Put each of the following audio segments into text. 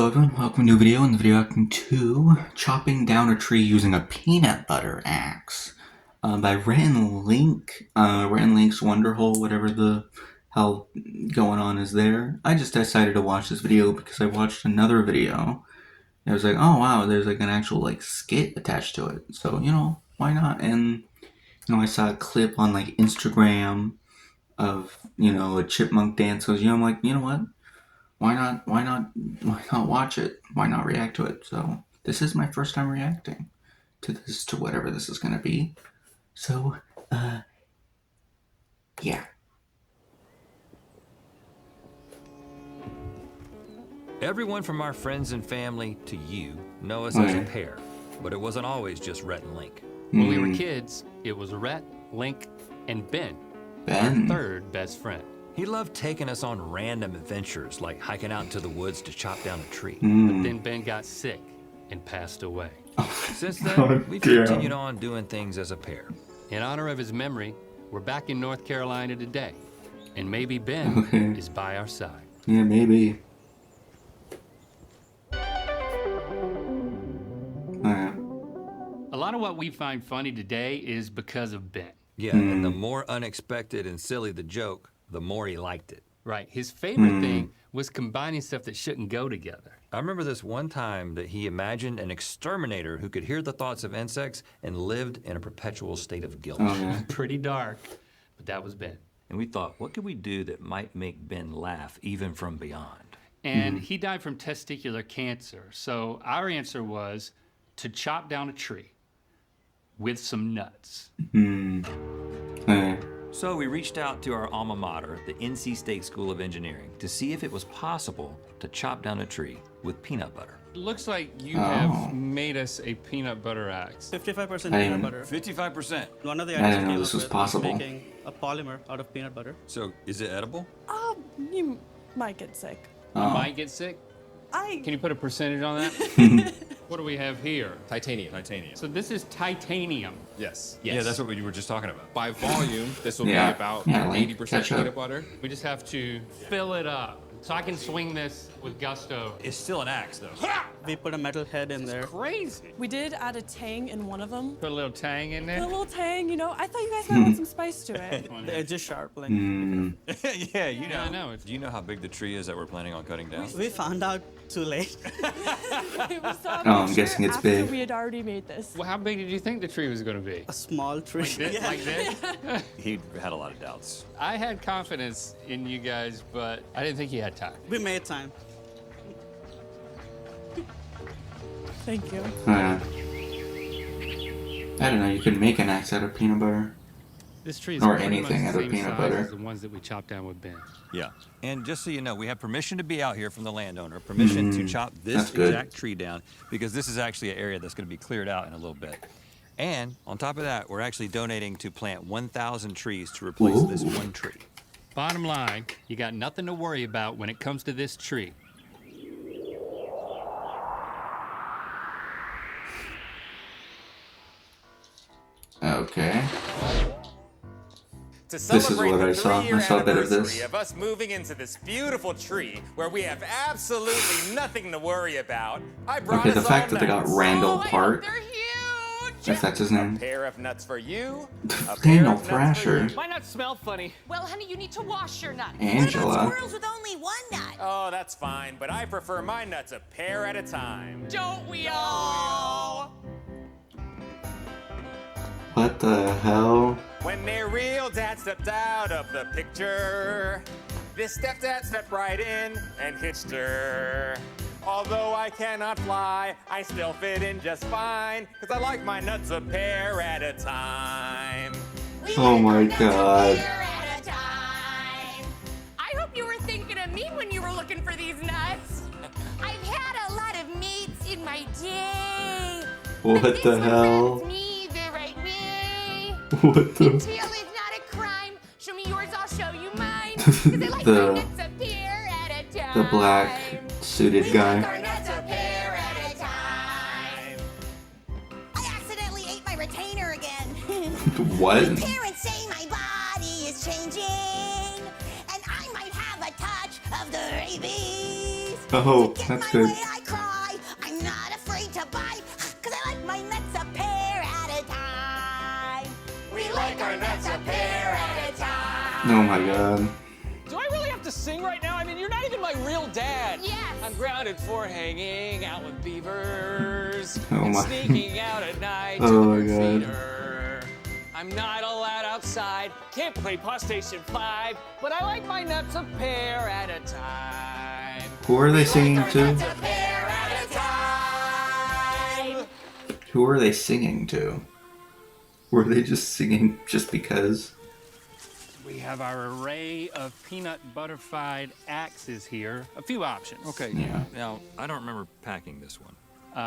Hello everyone, welcome to a new video. In the video acting 2, chopping down a tree using a peanut butter axe by Ren Link, Ren Link's Wonderhole, whatever the hell going on is there. I just decided to watch this video because I watched another video. I was like, oh wow, there's like an actual like skit attached to it. So, why not? And, I saw a clip on like Instagram of, a chipmunk dance. So, I'm like, you know what? Why not watch it? Why not react to it? So this is my first time reacting to whatever this is gonna be. So, yeah. Everyone from our friends and family to you know us as a pair, but it wasn't always just Rhett and Link. When we were kids, it was Rhett, Link, and Ben, our third best friend. He loved taking us on random adventures, like hiking out into the woods to chop down a tree. But then Ben got sick and passed away. Since then, we've continued on doing things as a pair. In honor of his memory, we're back in North Carolina today. And maybe Ben is by our side. Yeah, maybe. A lot of what we find funny today is because of Ben. Yeah, and the more unexpected and silly the joke, the more he liked it. Right, his favorite thing was combining stuff that shouldn't go together. I remember this one time that he imagined an exterminator who could hear the thoughts of insects and lived in a perpetual state of guilt. Pretty dark, but that was Ben. And we thought, what could we do that might make Ben laugh even from beyond? And he died from testicular cancer. So our answer was to chop down a tree with some nuts. So we reached out to our alma mater, the NC State School of Engineering, to see if it was possible to chop down a tree with peanut butter. Looks like you have made us a peanut butter axe. 55% peanut butter. 55%. One of the I didn't items know came this up was with possible. making a polymer out of peanut butter. So is it edible? You might get sick. You might get sick. Can you put a percentage on that? What do we have here? Titanium. So this is titanium. Yes. Yeah, that's what you were just talking about. By volume, this will Yeah. be about Yeah, like 80% ketchup. peanut butter. We just have to fill it up. So I can swing this with gusto. It's still an axe, though. We put a metal head in there. Crazy. We did add a tang in one of them. Put a little tang in A there. little tang, I thought you guys might want some spice to it. The edge is sharp. Like Yeah, you know. I know. Do you know how big the tree is that we're planning on cutting down? we found out too late. It was so I'm guessing it's after big. we had already made this. Well, how big did you think the tree was going to be? A small tree. Like this? He had a lot of doubts. I had confidence in you guys, but I didn't think you had time. We made time. Thank you. I don't know, you could make an axe out of peanut butter. This tree is Or pretty much anything the out of same peanut size butter. as the ones that we chopped down with Ben. Yeah. And just so you know, we have permission to be out here from the landowner, permission to chop this That's good. exact tree down, because this is actually an area that's going to be cleared out in a little bit. And on top of that, we're actually donating to plant 1,000 trees to replace this one tree. Bottom line, you got nothing to worry about when it comes to this tree. Okay. To is celebrate what the I saw. I 3-year saw a bit of anniversary this. of us moving into this beautiful tree where we have absolutely nothing to worry about, I brought Okay, the us fact all that they got nuts. Randall Oh, Park, they're huge! if that's his A name. pair of nuts for you. A pair Daniel of nuts for Thrasher. you. My nuts smell funny. Well, honey, you need to wash your nuts. Angela. Squirrels with only one nut. Oh, that's fine, but I prefer my nuts a pair at a time. Don't we all? What the hell? When their real dad stepped out of the picture, this stepdad stepped right in and hitched her. Although I cannot fly, I still fit in just fine, cause I like my nuts a pair at a time. Oh my god. At a time. I hope you were thinking of me when you were looking for these nuts. I've had a lot of meats in my day. What but this the one hell? runs me the right way. What the? Steal is not a crime. Show me yours, I'll show you mine. 'Cause I like my nuts a pair at a time. The black suited Our guy. nuts a pair at a time. I accidentally ate my retainer again. What? Parents say my body is changing, and I might have a touch of the rabies. Oh, To get that's my good. way, I cry. I'm not afraid to bite, 'cause I like my nuts a pair at a time. We like our nuts a pair at a time. Oh my god. Do I really have to sing right now? I mean, you're not even my real dad. Yes. I'm grounded for hanging out with beavers Oh and my- sneaking out at night to Oh the my bird God. feeder. I'm not allowed outside. Can't play PlayStation 5, but I like my nuts a pair at a time. Who are they singing to? Nuts a pair at a time. Who are they singing to? Were they just singing just because? We have our array of peanut butterfied axes here. A few options. Okay. Yeah. Now, I don't remember packing this one.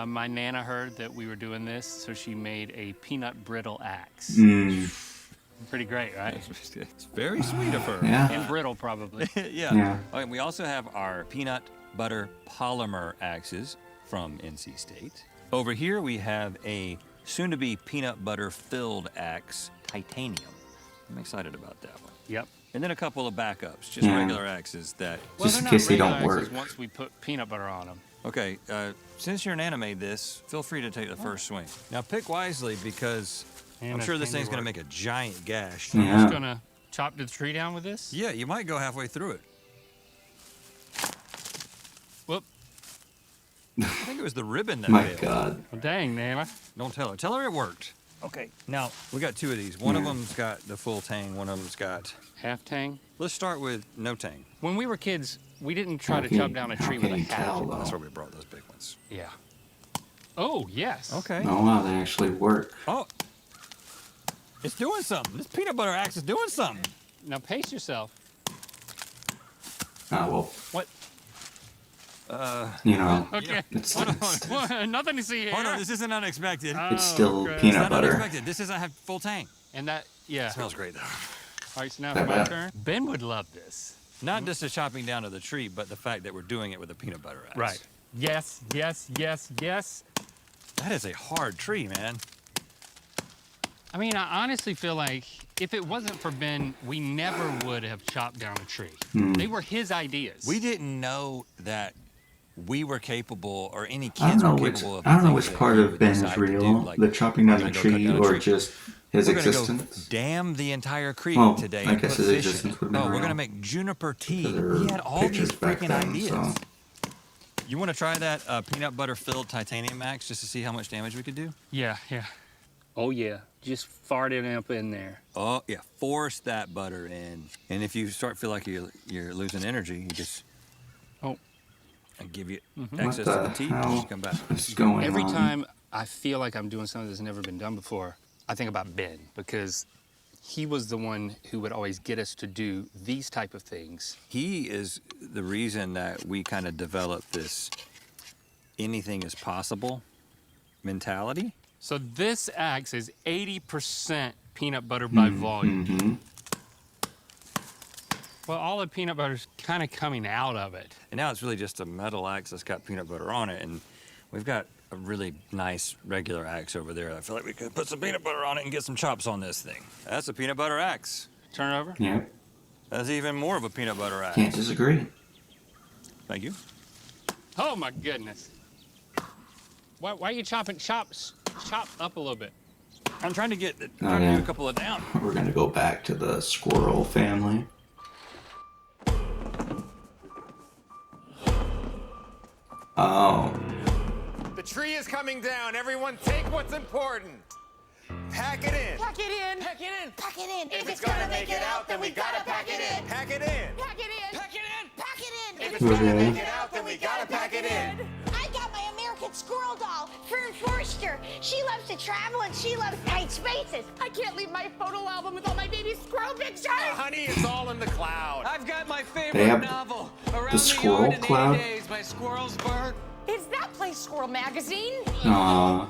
My Nana heard that we were doing this, so she made a peanut brittle axe. Mm, Pretty great, right? It's very sweet of her. yeah. And brittle, probably. Yeah. Yeah. Okay, we also have our peanut butter polymer axes from NC State. Over here we have a soon-to-be peanut butter filled axe, titanium. I'm excited about that one. Yep. And then a couple of backups, just Yeah. regular axes that. Just they're in not case they regular don't axes work. once we put peanut butter on them. Okay, since your Nana made this, feel free to take the first swing. Now pick wisely because I'm Nana's sure this thing's handiwork. gonna make a giant gash. I'm Yeah. just gonna chop the tree down with this. Yeah, you might go halfway through it. Whoop. I think it was the ribbon that My failed. god. Well, dang, Nana. Don't tell her. Tell her it worked. Okay, now we got two of these. One of them's got the full tang, one of them's got. Half tang. Let's start with no tang. When we were kids, we didn't try to How chop can- down a how tree with can a you tell, hatchet. though? That's why we brought those big ones. Yeah. Oh, yes. Okay. Oh wow, they actually work. Oh, it's doing something. This peanut butter axe is doing something. Now pace yourself. Ah well, What? you know, Okay. it's, Hold on, it's, hold on. Nothing to see here. Hold on, this isn't unexpected. it's still okay. it's peanut not butter. unexpected. This isn't have full tang. And that, yeah. It smells great though. All right, so now That it's my bad. turn. Ben would love this. Not just the chopping down of the tree, but the fact that we're doing it with a peanut butter axe. Right. Yes, yes, yes, yes. That is a hard tree, man. I mean, I honestly feel like if it wasn't for Ben, we never would have chopped down a tree. They were his ideas. We didn't know that we were capable, or any I kids don't were know which capable of. I don't know the which things that part he of would Ben is decide to real, do, like, the chopping we're down gonna the go cut tree down a or tree. just his We're gonna existence. go dam the entire creek Well, today. I and guess put his fish in existence it. would've been Oh, we're real. gonna make juniper tea. Because there He had were all these pictures back freaking then, ideas. so. You want to try that peanut butter filled titanium axe just to see how much damage we could do? Yeah, yeah. Oh, yeah. Just fart it up in there. Oh yeah, force that butter in, and if you start feel like you're losing energy, you just Oh. and give you What access the to the tea. hell Just come back. is going Every on? time I feel like I'm doing something that's never been done before, I think about Ben because he was the one who would always get us to do these type of things. He is the reason that we kind of developed this anything is possible mentality. So this axe is 80% peanut butter by volume. Mm-hmm. Well, all the peanut butter's kind of coming out of it. And now it's really just a metal axe that's got peanut butter on it. And we've got a really nice regular axe over there. I feel like we could put some peanut butter on it and get some chops on this thing. That's a peanut butter axe. Turn it over. Yep. That's even more of a peanut butter axe. Can't disagree. Thank you. Oh my goodness. Why are you chopping? Chop up a little bit. I'm trying to get Oh, trying to yeah. do a couple of down. We're gonna go back to the squirrel family. Oh. The tree is coming down. Everyone take what's important. Pack it in. Pack it in. Pack it in. Pack it in. If it's gonna make it out, then we gotta pack it in. Pack it in. Pack it in. Pack it in. Pack it in. If it's gonna Okay. make it out, then we gotta pack it in. I got my American Squirrel doll, Fern Forster. She loves to travel and she loves tight spaces. I can't leave my photo album with all my baby squirrel pictures. Honey, it's all in the cloud. I've got my They favorite have novel, Around the the Squirrel Yard in 80 Cloud? Days by Squirrelsburg. Is that place Squirrel Magazine? Aw.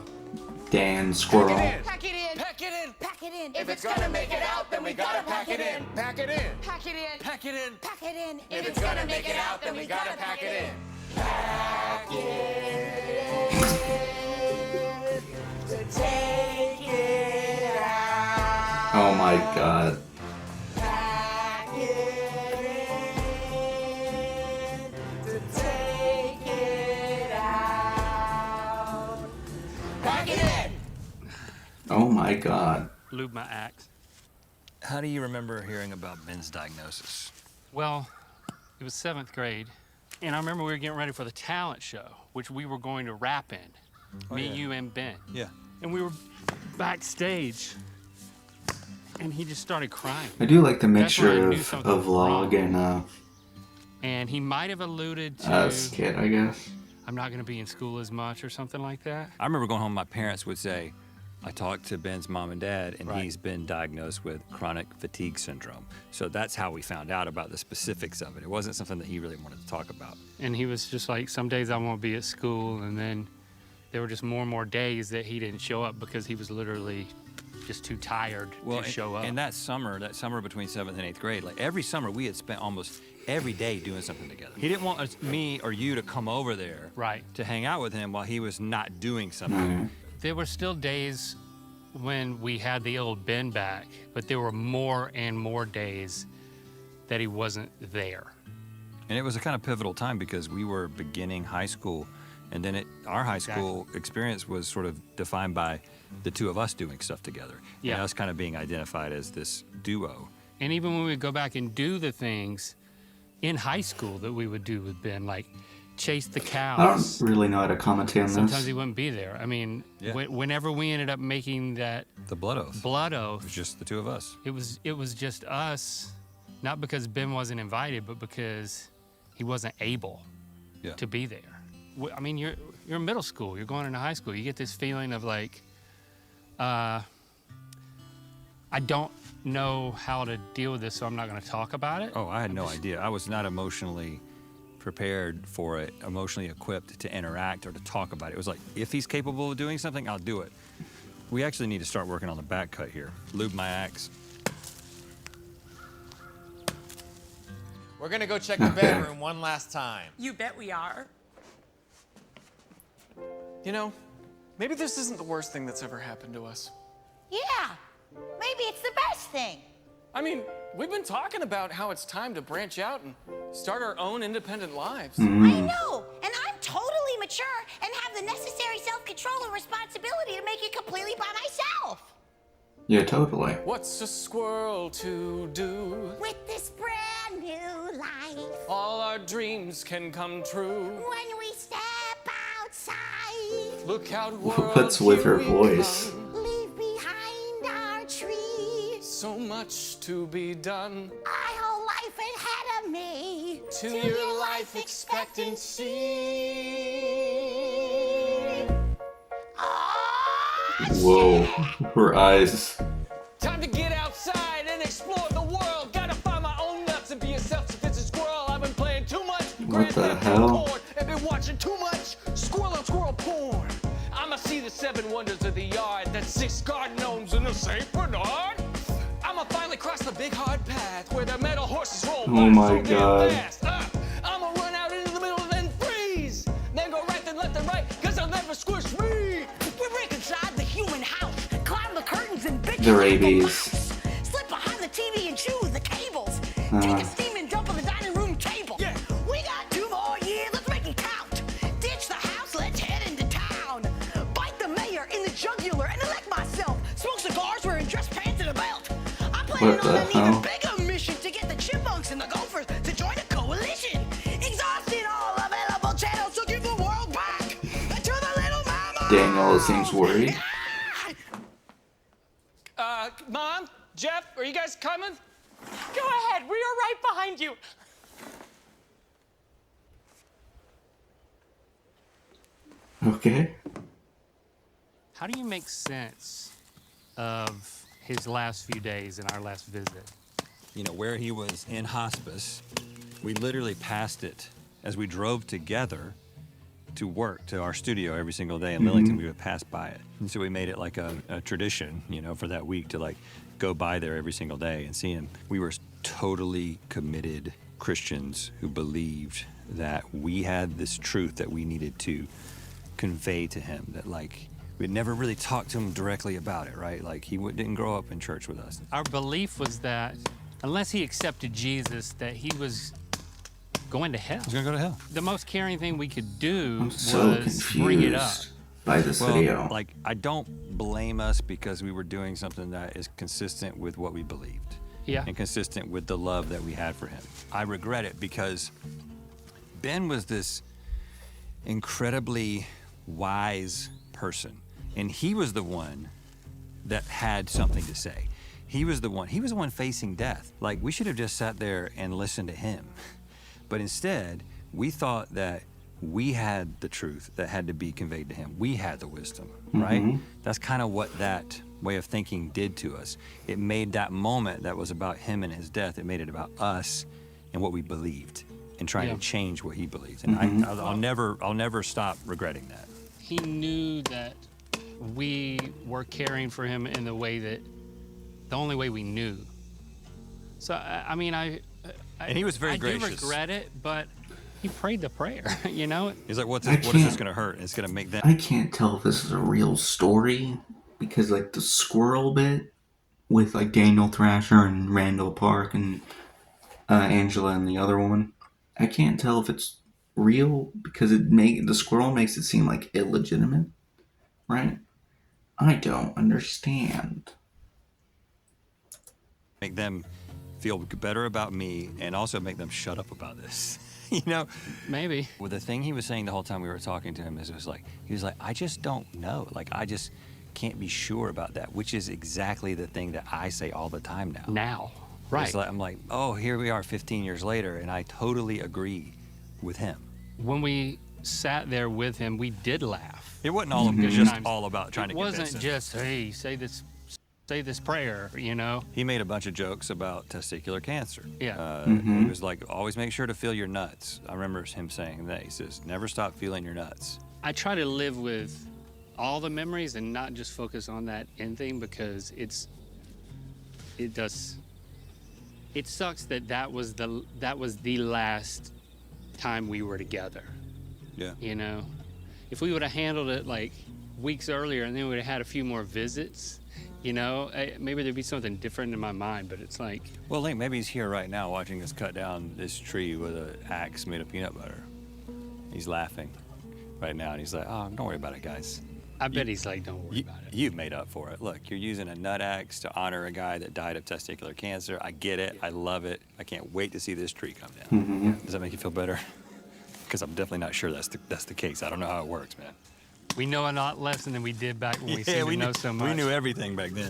Dan Squirrel. Pack it in. Pack it in. Pack it in. If it's gonna make it out, then we gotta pack it in. Pack it in. Pack it in. Pack it in. Pack it in. If it's gonna make it out, then we gotta pack it in. Oh my god. Oh my god. lube my axe. How do you remember hearing about Ben's diagnosis? Well, it was 7th grade, and I remember we were getting ready for the talent show, which we were going to rap in. Me, you, and Ben. Yeah. And we were backstage, and he just started crying. I do like the That's when I mixture knew of something was vlog wrong. and And he might have alluded to, skit, I guess. I'm not going to be in school as much or something like that. I remember going home, my parents would say, I talked to Ben's mom and dad, and Right. he's been diagnosed with chronic fatigue syndrome. So that's how we found out about the specifics of it. It wasn't something that he really wanted to talk about. And he was just like, some days I won't be at school, and then there were just more and more days that he didn't show up because he was literally just too tired to show up. And that summer between 7th and 8th grade, like every summer we had spent almost every day doing something together. He didn't want me or you to come over there Right. to hang out with him while he was not doing something. There were still days when we had the old Ben back, but there were more and more days that he wasn't there. And it was a kind of pivotal time because we were beginning high school, and then our high school experience was sort of defined by the two of us doing stuff together. Yeah. And us kind of being identified as this duo. And even when we would go back and do the things in high school that we would do with Ben, like chase the I cows. don't really know how to commentate on Sometimes this. he wouldn't be there. I mean, Yeah. whenever we ended up making that The blood oath. blood It oath, was just the two of us. it was just us, not because Ben wasn't invited, but because he wasn't able Yeah. to be there. I mean, you're in middle school, you're going into high school, you get this feeling of like, I don't know how to deal with this, so I'm not going to talk about it. Oh, I had no idea. I was not emotionally prepared for it, emotionally equipped to interact or to talk about it. It was like, if he's capable of doing something, I'll do it. We actually need to start working on the back cut here. Lube my axe. We're gonna go check the bedroom one last time. You bet we are. You know, maybe this isn't the worst thing that's ever happened to us. Yeah, maybe it's the best thing. I mean, we've been talking about how it's time to branch out and start our own independent lives. I know, and I'm totally mature and have the necessary self-control and responsibility to make it completely by myself. Yeah, totally. What's a squirrel to do? With this brand new life, All our dreams can come true. when we step outside, Look out, world. What's with here her we voice? come. leave behind our tree. So much to be done. My whole life ahead of me. To your life expectancy. Whoa, her eyes. Time to get outside and explore the world. Gotta find my own nuts and be a self-sufficient squirrel. I've been playing too much What the Grand Theft hell? Auto and been watching too much squirrel on squirrel porn. I'ma see the 7 wonders of the yard. That's 6 garden gnomes in the St. Bernard. I'ma finally cross the big hard path where the metal horses roll by my so damn God. fast. I'ma run out into the middle and then freeze. Then go right, then left and right, cause they'll never squish me. We break inside the human house, climb the curtains and bitch The like a rabies. mouse. Slip behind the TV and chew the cables. Take a steaming dump on the dining room table. Yeah. We got 2 more years, let's make it count. Ditch the house, let's head into town. Bite the mayor in the jugular and elect myself. Smoke cigars wearing dress pants and a belt. I'm planning What on the an even hell? bigger mission to get the chipmunks and the gophers to join a coalition. Exhausting all available channels to give the world back to the little mama. Daniel seems worried. Mom, Jeff, are you guys coming? Go ahead, we are right behind you. Okay. How do you make sense of his last few days and our last visit? You know, where he was in hospice, we literally passed it as we drove together to work to our studio every single day in Lillington. We would pass by it. And so we made it like a tradition, you know, for that week to like go by there every single day and see him. We were totally committed Christians who believed that we had this truth that we needed to convey to him, that like we'd never really talked to him directly about it, right? Like he didn't grow up in church with us. Our belief was that unless he accepted Jesus, that he was going to hell. He's gonna go to hell. The most caring thing we could do I'm so was bring it up. confused. by this video. Like, I don't blame us because we were doing something that is consistent with what we believed. Yeah. And consistent with the love that we had for him. I regret it because Ben was this incredibly wise person. And he was the one that had something to say. He was the one facing death. Like, we should have just sat there and listened to him. But instead, we thought that we had the truth that had to be conveyed to him. We had the wisdom, right? That's kind of what that way of thinking did to us. It made that moment that was about him and his death, it made it about us and what we believed and trying to change what he believed. And I'll never stop regretting that. He knew that we were caring for him in the only way we knew. So, I mean, and he was very gracious. I do regret it, but he prayed the prayer, you know? He's like, what is this going to hurt? It's going to make them... I can't tell if this is a real story, because, like, the squirrel bit with, like, Daniel Thrasher and Randall Park and Angela and the other one, I can't tell if it's real, because the squirrel makes it seem, like, illegitimate, right? I don't understand. Make them feel better about me and also make them shut up about this. You know? Maybe. Well, the thing he was saying the whole time we were talking to him is he was like, I just don't know. Like, I just can't be sure about that, which is exactly the thing that I say all the time now. Now. Right. I'm like, oh, here we are 15 years later, and I totally agree with him. When we sat there with him, we did laugh. It wasn't all all about trying to convince him. It wasn't just, hey, say this prayer, you know? He made a bunch of jokes about testicular cancer. Yeah. He was like, always make sure to feel your nuts. I remember him saying that. He says, never stop feeling your nuts. I try to live with all the memories and not just focus on that end thing, because it sucks that was the last time we were together. Yeah. You know? If we would have handled it like weeks earlier and then we would have had a few more visits, you know, maybe there'd be something different in my mind, but it's like... Well, Link, maybe he's here right now watching us cut down this tree with an axe made of peanut butter. He's laughing right now, and he's like, oh, don't worry about it, guys. I bet he's like, don't worry about it. You've made up for it. Look, you're using a nut axe to honor a guy that died of testicular cancer. I get it. I love it. I can't wait to see this tree come down. Does that make you feel better? Because I'm definitely not sure that's the case. I don't know how it works, man. We know a lot less than we did back when we seemed to know so much. We knew everything back then.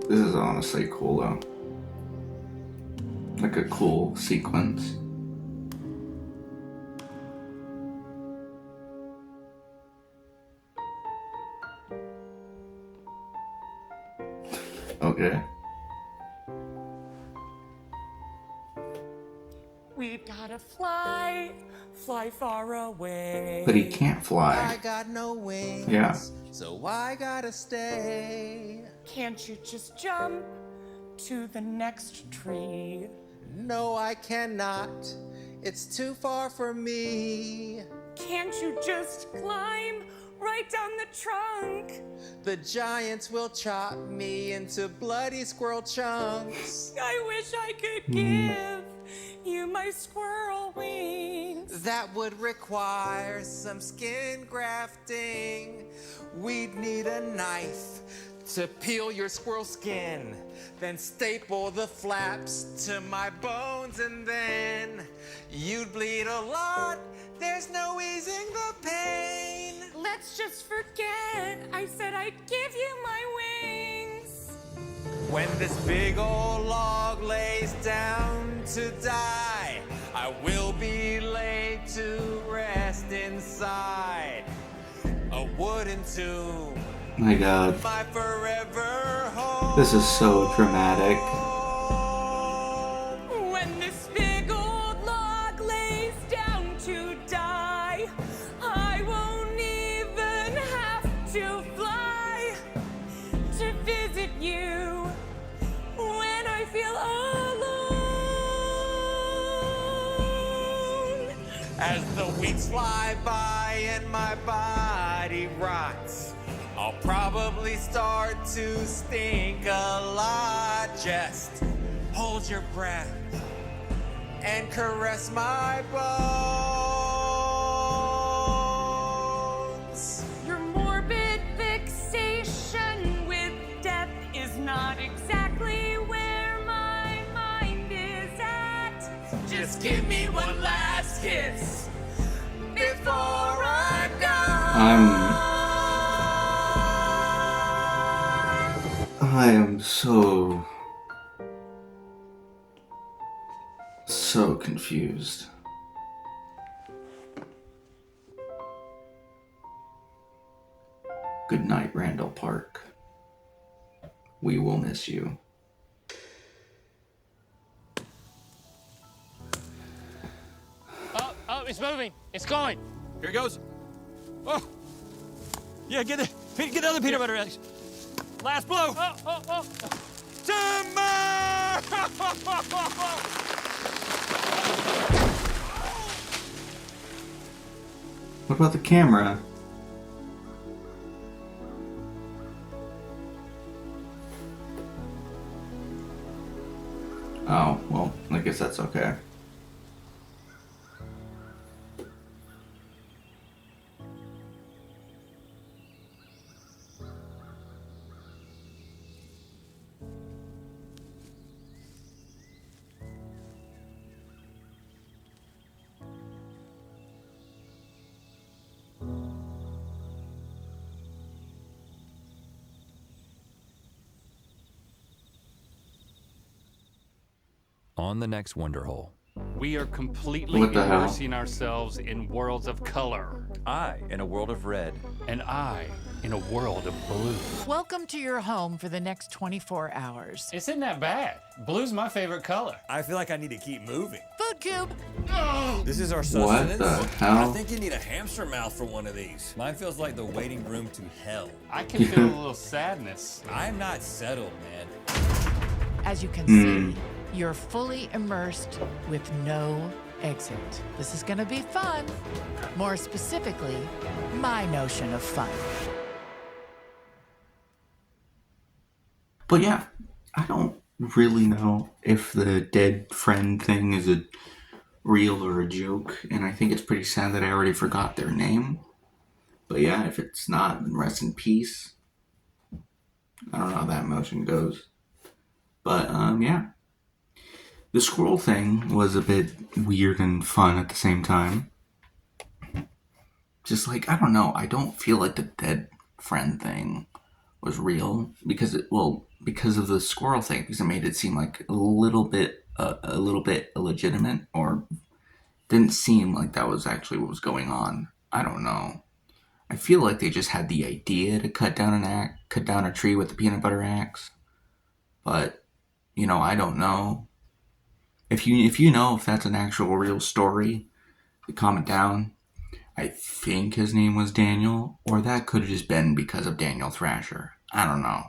This is honestly cool, though. Like a cool sequence. Okay. We've gotta fly far away. But he can't fly. I got no wings. Yeah. So I gotta stay. Can't you just jump to the next tree? No, I cannot. It's too far for me. Can't you just climb right down the trunk? The giants will chop me into bloody squirrel chunks. I wish I could give you my squirrel wings. That would require some skin grafting. We'd need a knife to peel your squirrel skin, then staple the flaps to my bones, and then you'd bleed a lot. There's no easing the pain. Let's just forget I said I'd give you my wings. When this big old log lays down to die, I will be laid to rest inside a wooden tomb. My God. My forever home. This is so dramatic. When this big old log lays down to die, I won't even have to fly to visit you. As the weeks fly by and my body rots, I'll probably start to stink a lot. Just hold your breath and caress my bones. Your morbid fixation with death is not exactly where my mind is at. Just give me one last kiss before I I am so confused. Good night, Randall Park. We will miss you. Oh, it's moving. It's going. Here it goes. Oh. Yeah, get the other peanut butter eggs. Last blow. Oh. Timber! What about the camera? Oh, well, I guess that's okay. On the next Wonder Hole. We are completely What the hell? immersing ourselves in worlds of color. I in a world of red. And I in a world of blue. Welcome to your home for the next 24 hours. Isn't that bad? Blue's my favorite color. I feel like I need to keep moving. Food cube. This is our What sustenance? the I hell? think you need a hamster mouth for one of these. Mine feels like the waiting room to hell. I can feel a little sadness. I'm not settled, man. As you can see, you're fully immersed with no exit. This is going to be fun. More specifically, my notion of fun. But yeah, I don't really know if the dead friend thing is a real or a joke, and I think it's pretty sad that I already forgot their name. But yeah, if it's not, then rest in peace. I don't know how that emotion goes. But yeah. The squirrel thing was a bit weird and fun at the same time. Just like, I don't know, I don't feel like the dead friend thing was real because of the squirrel thing, because it made it seem like a little bit illegitimate, or didn't seem like that was actually what was going on. I don't know. I feel like they just had the idea to cut down a tree with the peanut butter axe, but I don't know. If you know if that's an actual real story, comment down. I think his name was Daniel, or that could have just been because of Daniel Thrasher. I don't know.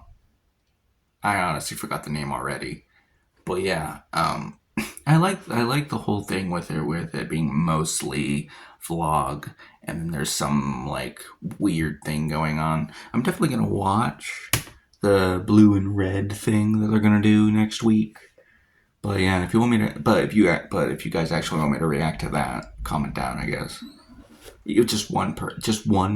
I honestly forgot the name already. But yeah, I like the whole thing with it being mostly vlog, and then there's some like weird thing going on. I'm definitely gonna watch the blue and red thing that they're gonna do next week. But yeah, if you want me to, if you guys actually want me to react to that, comment down, I guess. Just one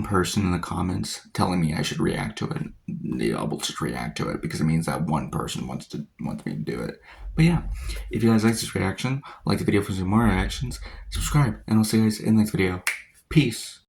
person in the comments telling me I should react to it. Yeah, I will just react to it because it means that one person wants me to do it. But yeah, if you guys like this reaction, like the video for some more reactions, subscribe, and I'll see you guys in the next video. Peace.